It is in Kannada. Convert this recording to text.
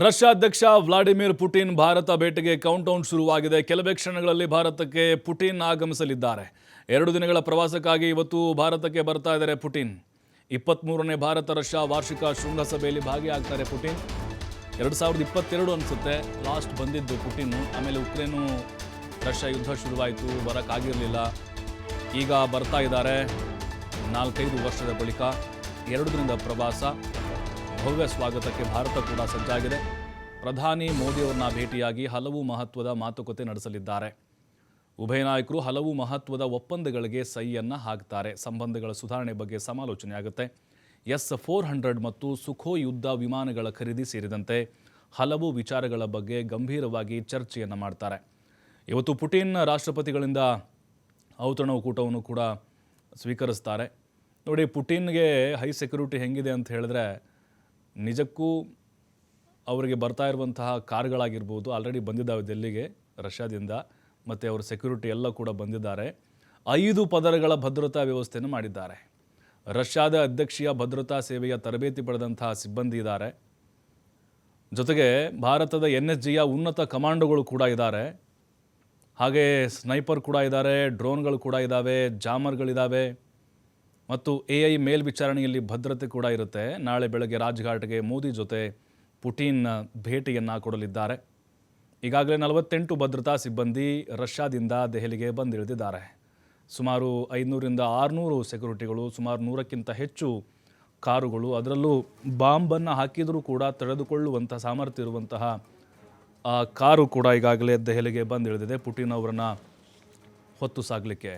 ರಷ್ಯಾ ಅಧ್ಯಕ್ಷ ವ್ಲಾಡಿಮಿರ್ ಪುಟಿನ್ ಭಾರತ ಭೇಟಿಗೆ ಕೌಂಟೌನ್ ಶುರುವಾಗಿದೆ. ಕೆಲವೇ ಕ್ಷಣಗಳಲ್ಲಿ ಭಾರತಕ್ಕೆ ಪುಟಿನ್ ಆಗಮಿಸಲಿದ್ದಾರೆ. 2 ದಿನಗಳ ಪ್ರವಾಸಕ್ಕಾಗಿ ಇವತ್ತು ಭಾರತಕ್ಕೆ ಬರ್ತಾ ಇದ್ದಾರೆ ಪುಟಿನ್. 23ನೇ ಭಾರತ ರಷ್ಯಾ ವಾರ್ಷಿಕ ಶೃಂಗಸಭೆಯಲ್ಲಿ ಭಾಗಿಯಾಗ್ತಾರೆ ಪುಟಿನ್. 2022 ಅನಿಸುತ್ತೆ ಲಾಸ್ಟ್ ಬಂದಿದ್ದು ಪುಟಿನ್. ಆಮೇಲೆ ಉಕ್ರೇನು ರಷ್ಯಾ ಯುದ್ಧ ಶುರುವಾಯಿತು, ಬರೋಕ್ಕಾಗಿರಲಿಲ್ಲ. ಈಗ ಬರ್ತಾ ಇದ್ದಾರೆ 4-5 ವರ್ಷದ ಬಳಿಕ. 2 ದಿನದ ಪ್ರವಾಸ, ಭವ್ಯ ಸ್ವಾಗತಕ್ಕೆ ಭಾರತ ಕೂಡ ಸಜ್ಜಾಗಿದೆ. ಪ್ರಧಾನಿ ಮೋದಿಯವರನ್ನ ಭೇಟಿಯಾಗಿ ಹಲವು ಮಹತ್ವದ ಮಾತುಕತೆ ನಡೆಸಲಿದ್ದಾರೆ. ಉಭಯ ನಾಯಕರು ಹಲವು ಮಹತ್ವದ ಒಪ್ಪಂದಗಳಿಗೆ ಸಹಿಯನ್ನು ಹಾಕ್ತಾರೆ. ಸಂಬಂಧಗಳ ಸುಧಾರಣೆ ಬಗ್ಗೆ ಸಮಾಲೋಚನೆ ಆಗುತ್ತೆ. S-400 ಮತ್ತು ಸುಖೋಯ್ ಯುದ್ಧ ವಿಮಾನಗಳ ಖರೀದಿ ಸೇರಿದಂತೆ ಹಲವು ವಿಚಾರಗಳ ಬಗ್ಗೆ ಗಂಭೀರವಾಗಿ ಚರ್ಚೆಯನ್ನು ಮಾಡ್ತಾರೆ. ಇವತ್ತು ಪುಟಿನ್ ರಾಷ್ಟ್ರಪತಿಗಳಿಂದ ಔತಣಕೂಟವನ್ನು ಕೂಡ ಸ್ವೀಕರಿಸ್ತಾರೆ. ನೋಡಿ, ಪುಟಿನ್ಗೆ ಹೈ ಸೆಕ್ಯೂರಿಟಿ ಹೆಂಗಿದೆ ಅಂತ ಹೇಳಿದ್ರೆ, ನಿಜಕ್ಕೂ ಅವರಿಗೆ ಬರ್ತಾ ಇರುವಂತಹ ಕಾರ್ಗಳಾಗಿರ್ಬೋದು ಆಲ್ರೆಡಿ ಬಂದಿದ್ದಾವೆ ದಿಲ್ಲಿಗೆ ರಷ್ಯಾದಿಂದ, ಮತ್ತು ಅವರ ಸೆಕ್ಯೂರಿಟಿ ಎಲ್ಲ ಕೂಡ ಬಂದಿದ್ದಾರೆ. 5 ಪದರಗಳ ಭದ್ರತಾ ವ್ಯವಸ್ಥೆಯನ್ನು ಮಾಡಿದ್ದಾರೆ. ರಷ್ಯಾದ ಅಧ್ಯಕ್ಷೀಯ ಭದ್ರತಾ ಸೇವೆಯ ತರಬೇತಿ ಪಡೆದಂತಹ ಸಿಬ್ಬಂದಿ ಇದ್ದಾರೆ. ಜೊತೆಗೆ ಭಾರತದ NSGಯ ಉನ್ನತ ಕಮಾಂಡೋಗಳು ಕೂಡ ಇದ್ದಾರೆ. ಹಾಗೆ ಸ್ನೈಪರ್ ಕೂಡ ಇದ್ದಾರೆ, ಡ್ರೋನ್ಗಳು ಕೂಡ ಇದ್ದಾವೆ, ಜಾಮರ್ಗಳಿದ್ದಾವೆ ಮತ್ತು AI ಮೇಲ್ವಿಚಾರಣೆಯಲ್ಲಿ ಭದ್ರತೆ ಕೂಡ ಇರುತ್ತೆ. ನಾಳೆ ಬೆಳಗ್ಗೆ ರಾಜ್ಘಾಟ್ಗೆ ಮೋದಿ ಜೊತೆ ಪುಟಿನ್ ಭೇಟಿಯನ್ನು ಕೊಡಲಿದ್ದಾರೆ. ಈಗಾಗಲೇ 48 ಭದ್ರತಾ ಸಿಬ್ಬಂದಿ ರಷ್ಯಾದಿಂದ ದೆಹಲಿಗೆ ಬಂದಿಳಿದಿದ್ದಾರೆ. ಸುಮಾರು 500ರಿಂದ 600 ಸೆಕ್ಯೂರಿಟಿಗಳು, ಸುಮಾರು 100ಕ್ಕಿಂತ ಹೆಚ್ಚು ಕಾರುಗಳು, ಅದರಲ್ಲೂ ಬಾಂಬನ್ನು ಹಾಕಿದರೂ ಕೂಡ ತಡೆದುಕೊಳ್ಳುವಂಥ ಸಾಮರ್ಥ್ಯ ಇರುವಂತಹ ಕಾರು ಕೂಡ ಈಗಾಗಲೇ ದೆಹಲಿಗೆ ಬಂದಿಳಿದಿದೆ ಪುಟಿನ್ ಅವರನ್ನು ಹೊತ್ತು ಸಾಗಲಿಕ್ಕೆ.